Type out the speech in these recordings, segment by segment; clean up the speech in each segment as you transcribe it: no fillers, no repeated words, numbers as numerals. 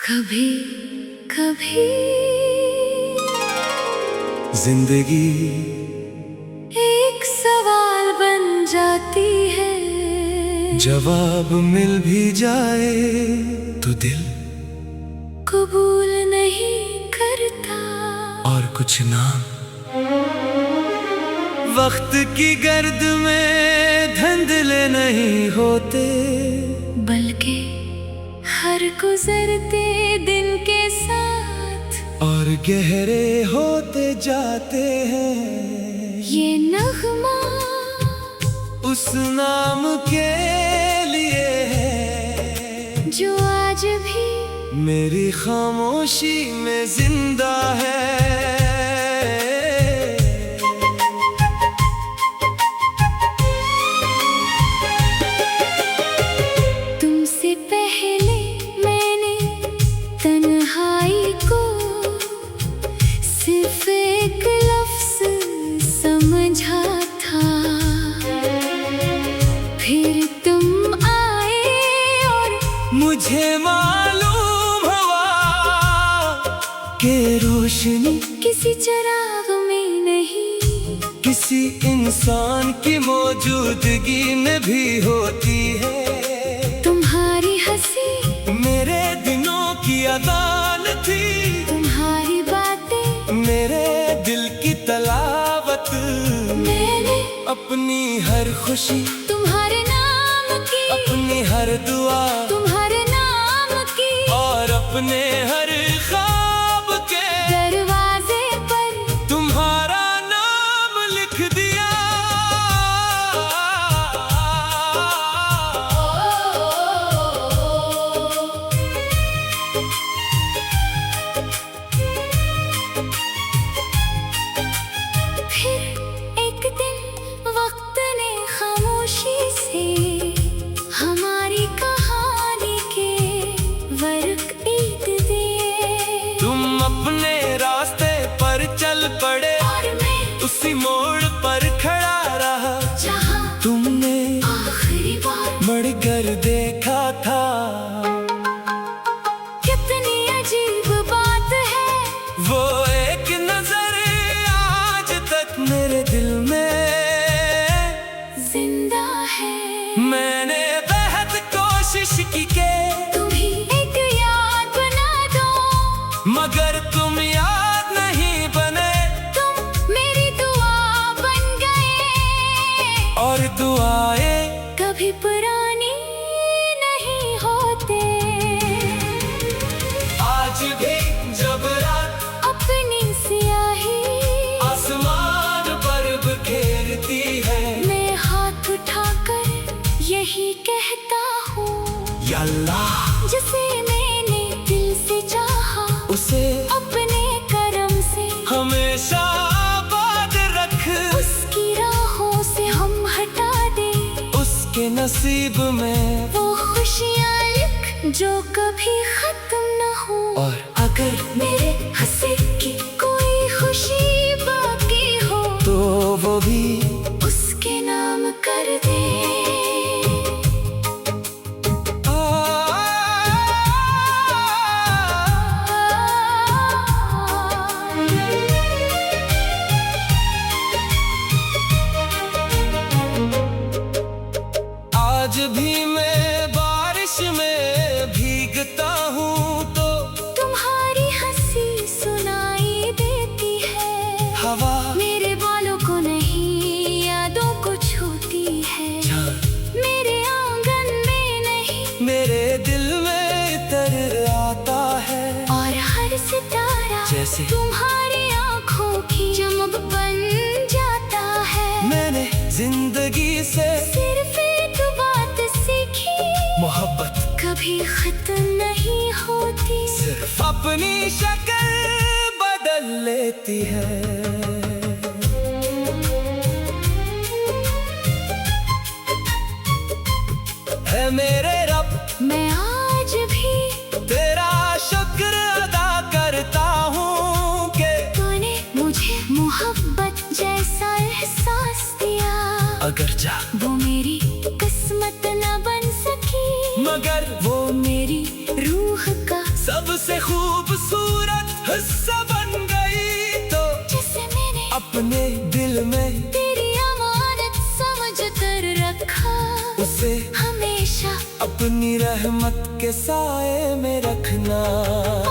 कभी कभी जिंदगी एक सवाल बन जाती है। जवाब मिल भी जाए तो दिल कबूल नहीं करता। और कुछ नाम वक्त की गर्द में धुंधले नहीं होते, बल्कि हर गुजरते दिन के साथ और गहरे होते जाते हैं। ये नगमा उस नाम के लिए है जो आज भी मेरी खामोशी में जिंदा है। तुमसे पहले मैंने तन्हाई को सिर्फ एक लफ्ज समझा था। फिर तुम आए और मुझे मालूम हुआ कि रोशनी किसी चिराग में नहीं, किसी इंसान की मौजूदगी में भी होती है। तुम्हारी हंसी मेरे दिनों की अदान थी, तुम्हारी बातें मेरे दिल की तलावत। मैंने अपनी हर खुशी तुम्हारे नाम की, अपनी हर दुआ तुम्हारे नाम की, और अपने हर ख्वाब के दरवाजे पर तुम्हारा नाम लिख दिया। फिर एक दिन वक्त ने खामोशी से हमारी कहानी के वर्क ईद दिए। तुम अपने रास्ते पर चल पड़े, और मैं उसी मोड़ पर खड़ा रहा जहाँ तुमने आखिरी बार बढ़कर देखा था। कितनी अजीब बात है, वो एक नजर आज तक मेरे दिल में जिंदा है। मैंने बेहद कोशिश की के तुम्ही एक याद बना दो, मगर तुम याद नहीं बने। तुम मेरी दुआ बन गए, और दुआएं कभी पुरानी नहीं होते। आज भी जब रात अपनी सियाही आसमान पर बिखेरती है, मैं हाथ उठाकर यही कहता हूँ, या अल्लाह जिसे मैंने दिल से चाहा उसे अपने करम से हमेशा आबाद रख। उसकी राहों से हम हटा दे उसके नसीब में वो खुशियाँ लिख जो कभी खत्म न हो। और अगर मेरे हंसे की कोई खुशी बाकी हो तो वो भी उसके नाम कर दे। आज भी मैं बारिश में भीगता हूँ तो तुम्हारी हंसी सुनाई देती है, हवा मेरे बालों को नहीं यादों को छूती है। मेरे आंगन में नहीं मेरे दिल में तर आता है, और हर सितारा जैसे तुम्हारी आंखों की चमक बन जाता है। मैंने जिंदगी से सिर्फ एक बात सीखी, मोहब्बत कभी खत्म नहीं होती। सिर्फ अपनी शक्ल बदल लेती है। है मेरे रब मैं आज भी तेरा शुक्र अदा करता हूँ कि तूने मुझे मोहब्बत जैसा एहसास दिया। अगर जा वो मेरी किस्मत न बन सकी, मगर वो मेरी रूह का सबसे खूबसूरत हिस्सा बन गई तो जिसे मैंने अपने दिल में तेरी अमानत समझ कर रखा, उसे हमेशा अपनी रहमत के साए में रखना।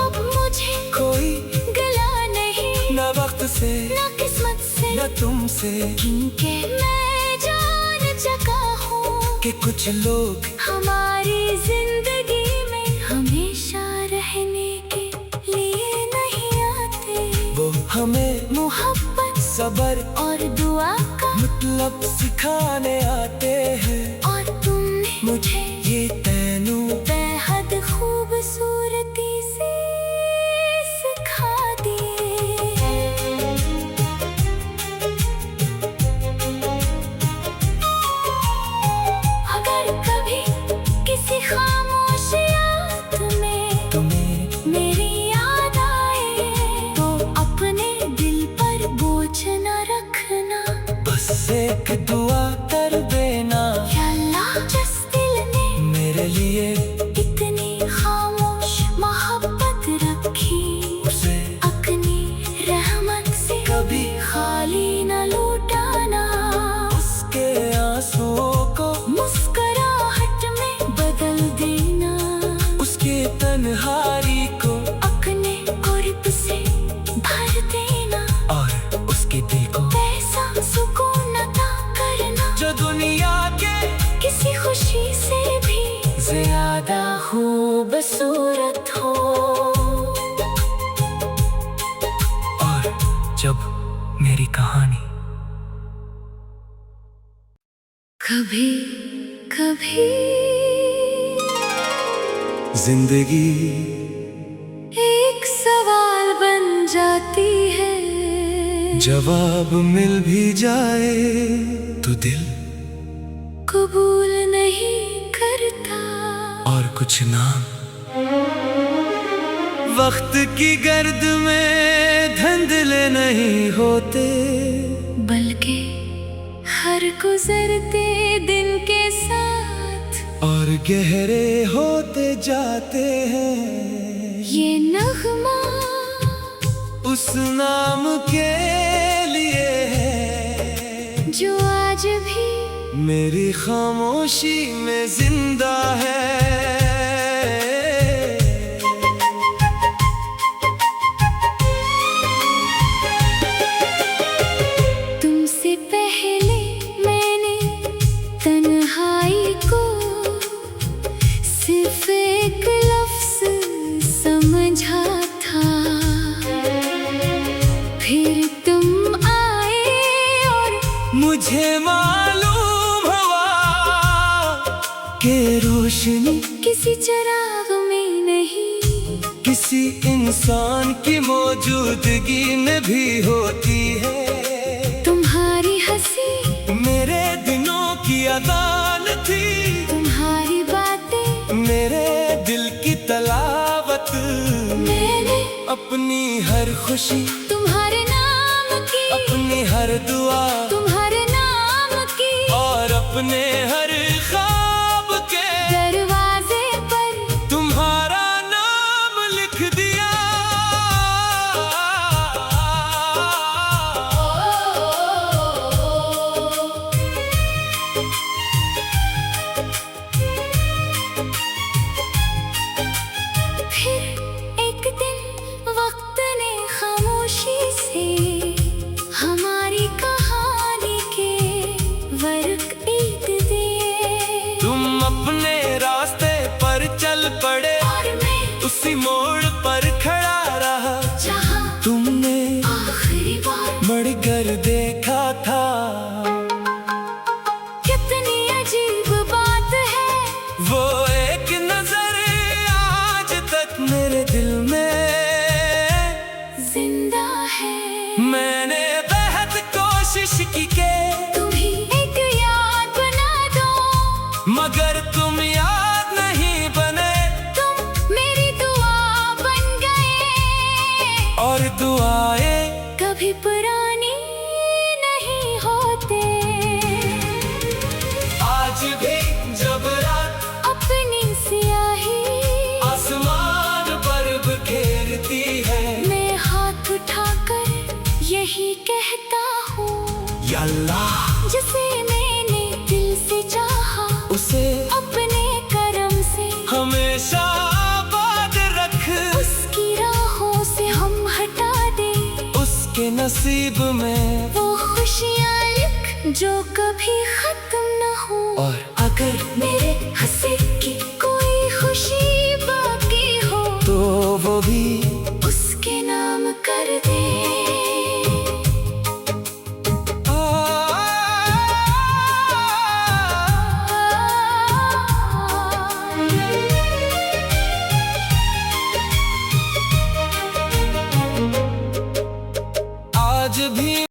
अब मुझे कोई गिला नहीं, न वक्त से न किस्मत से, न तुमसे, क्योंकि मैं जान चुका हूँ कि कुछ लोग हमारी जिंदगी में हमेशा रहने के लिए नहीं आते। वो हमें मोहब्बत सबर और दुआ का मतलब सिखाने आते हैं, और तुमने मुझे ये तैनू बेहद खूबसूरती से सिखा दिए। अगर कभी किसी खामोश याद में तुम्हें मेरी याद आए, तो अपने दिल पर बोझ न रखना। बस एक दुआ कर देना, या अल्लाह जिस दिल ने मेरे लिए इतनी खामोश मोहब्बत रखी, उसे अपनी रहमत से कभी खाली न लौटाना। उसके आंसुओं को मुस्कुराहट में बदल देना, उसकी तन्हाई को अपने कुर्ब से भर देना, और उसके दिल को ऐसा सुकून अता करना जो दुनिया के किसी खुशी से भी ज्यादा खूबसूरत हो। और जब मेरी कहानी कभी कभी जिंदगी एक सवाल बन जाती है, जवाब मिल भी जाए तो दिल कबूल नहीं करता। और कुछ नाम वक्त की गर्द में धंधले नहीं होते, बल्कि हर गुजरते दिन के साथ और गहरे होते जाते हैं। ये नगमा उस नाम के लिए है जो आज भी मेरी खामोशी में जिंदा है। तुमसे पहले मैंने तन्हाई को सिर्फ एक लफ्ज समझा था, फिर तुम आए और मुझे मालूम हुआ कि रोशनी किसी चिराग में नहीं, किसी इंसान की मौजूदगी में भी होती है। तुम्हारी हंसी मेरे दिनों की अदान थी, तुम्हारी बातें मेरे दिल की तलावत, मैंने अपनी हर खुशी तुम्हारे नाम की, अपनी हर दुआ तुम्हारे नाम की, और अपने हर ख्वाब के दरवाजे पर तुम्हारा नाम लिख दिया। फिर एक दिन वक्त ने खामोशी से हमारी कहानी के वर्क ईद दिए। कहता हूँ, या अल्लाह जिसे मैंने दिल से चाहा, उसे अपने करम से हमेशा आबाद रख। उसकी राहों से हम हटा दे, उसके नसीब में वो खुशियाँ लिख जो कभी खत्म न हो। और अगर मेरे हंसी